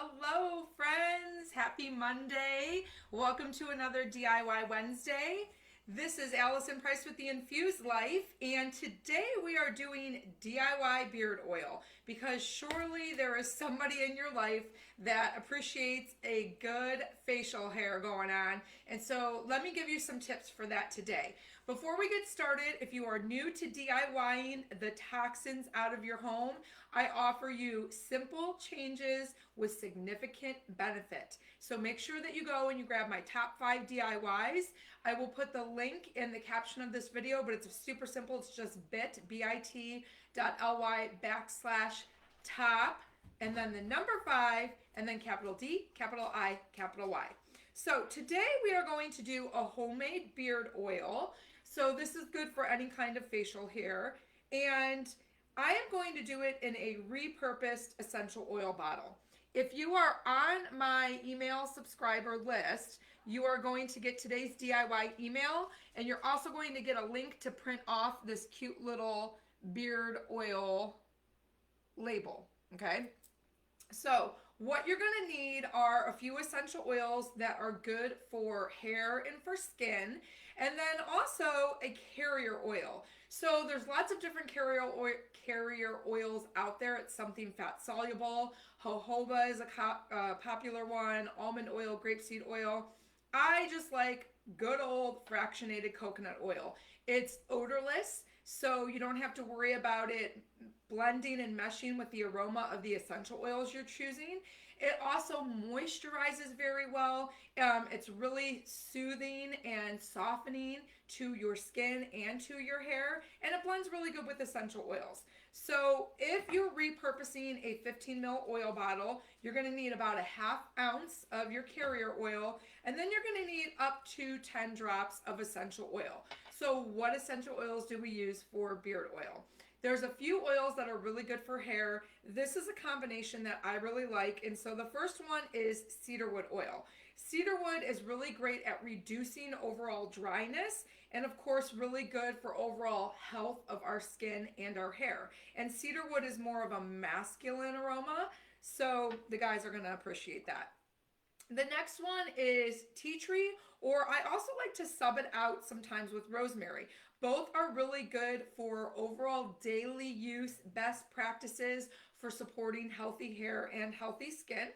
Hello, friends. Happy Monday. Welcome to another DIY Wednesday. This is Allison Price with The Infused Life, and today we are doing DIY beard oil because surely there is somebody in your life that appreciates a good facial hair going on. And so let me give you some tips for that today. Before we get started, if you are new to DIYing the toxins out of your home, I offer you simple changes with significant benefit. So make sure that you go and you grab my top 5 DIYs. I will put the link in the caption of this video, but it's super simple. It's just bit.ly /top, and then the number 5, and then capital D, capital I, capital Y. So today we are going to do a homemade beard oil. So this is good for any kind of facial hair. And I am going to do it in a repurposed essential oil bottle. If you are on my email subscriber list, you are going to get today's DIY email, and you're also going to get a link to print off this cute little beard oil label, okay? So what you're going to need are a few essential oils that are good for hair and for skin, and then also a carrier oil. So there's lots of different carrier oils out there. It's something fat soluble. Jojoba is a popular one. Almond oil, grapeseed oil. I just like good old fractionated coconut oil. It's odorless, so you don't have to worry about it blending and meshing with the aroma of the essential oils you're choosing. It also moisturizes very well. It's really soothing and softening to your skin and to your hair, and it blends really good with essential oils. So if you're repurposing a 15 ml oil bottle, you're going to need about a ½ ounce of your carrier oil, and then you're going to need up to 10 drops of essential oil. So what essential oils do we use for beard oil? There's a few oils that are really good for hair. This is a combination that I really like. And so the first one is cedarwood oil. Cedarwood is really great at reducing overall dryness, and of course really good for overall health of our skin and our hair. And cedarwood is more of a masculine aroma, so the guys are going to appreciate that. The next one is tea tree, or I also like to sub it out sometimes with rosemary. Both are really good for overall daily use, best practices for supporting healthy hair and healthy skin.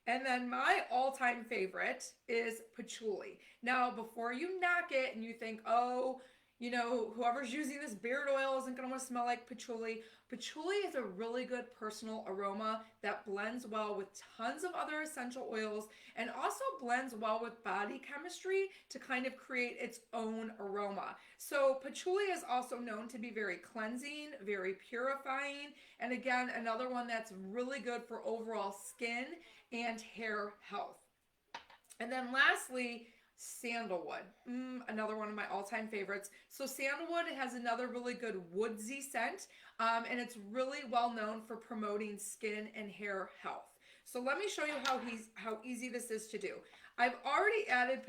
And then my all-time favorite is patchouli. Now, before you knock it and you think, oh, you know, whoever's using this beard oil isn't going to want to smell like patchouli. Patchouli is a really good personal aroma that blends well with tons of other essential oils and also blends well with body chemistry to kind of create its own aroma. So patchouli is also known to be very cleansing, very purifying, and again, another one that's really good for overall skin and hair health. And then lastly, sandalwood, another one of my all-time favorites. So sandalwood has another really good woodsy scent, and it's really well known for promoting skin and hair health. So let me show you how easy this is to do. I've already added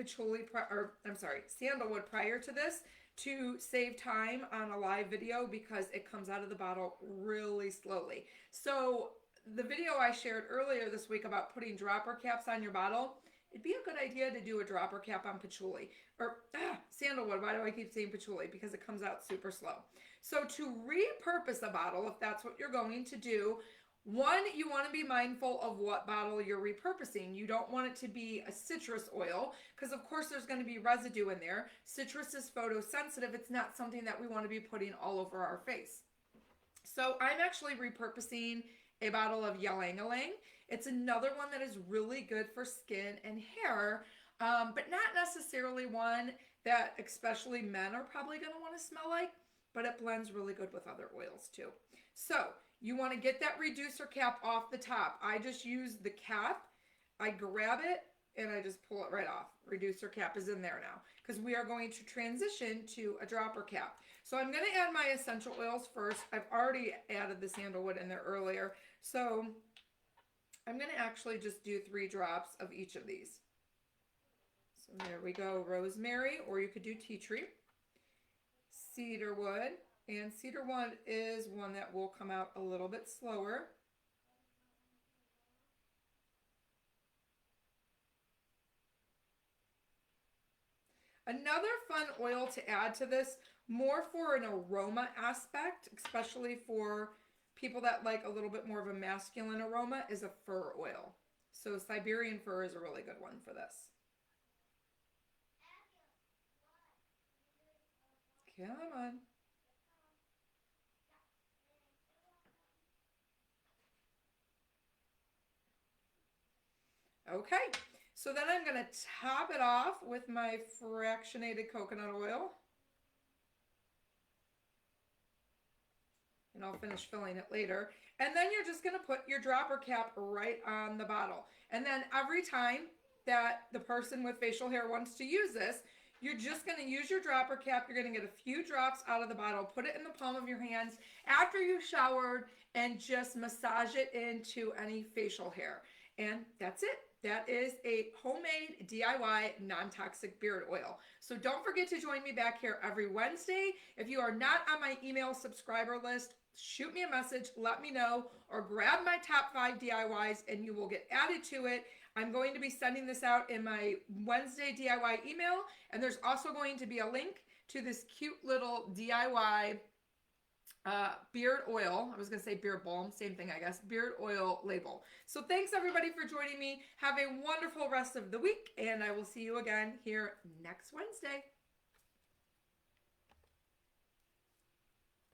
sandalwood prior to this to save time on a live video because it comes out of the bottle really slowly. So the video I shared earlier this week about putting dropper caps on your bottle, it'd be a good idea to do a dropper cap on patchouli. Or sandalwood. Why do I keep saying patchouli? Because it comes out super slow. So to repurpose a bottle, if that's what you're going to do, one, you want to be mindful of what bottle you're repurposing. You don't want it to be a citrus oil because of course there's going to be residue in there. Citrus is photosensitive. It's not something that we want to be putting all over our face. So I'm actually repurposing a bottle of ylang-ylang. It's another one that is really good for skin and hair, but not necessarily one that especially men are probably going to want to smell like, but it blends really good with other oils too. So you want to get that reducer cap off the top. I just use the cap, I grab it, and I just pull it right off. Reducer cap is in there now because we are going to transition to a dropper cap. So I'm going to add my essential oils first. I've already added the sandalwood in there earlier. So I'm going to actually just do 3 drops of each of these. So there we go. Rosemary, or you could do tea tree. Cedarwood, and cedarwood is one that will come out a little bit slower. Another fun oil to add to this, more for an aroma aspect, especially for people that like a little bit more of a masculine aroma, is a fir oil. So Siberian fir is a really good one for this. Come on. Okay, so then I'm going to top it off with my fractionated coconut oil. And I'll finish filling it later. And then you're just going to put your dropper cap right on the bottle. And then every time that the person with facial hair wants to use this, you're just going to use your dropper cap. You're going to get a few drops out of the bottle, put it in the palm of your hands after you showered, and just massage it into any facial hair. And that's it. That is a homemade DIY non-toxic beard oil. So don't forget to join me back here every Wednesday. If you are not on my email subscriber list, shoot me a message, let me know, or grab my top 5 DIYs and you will get added to it. I'm going to be sending this out in my Wednesday DIY email, and there's also going to be a link to this cute little DIY beard oil. I was going to say beard balm, same thing, I guess. Beard oil label. So thanks everybody for joining me. Have a wonderful rest of the week, and I will see you again here next Wednesday.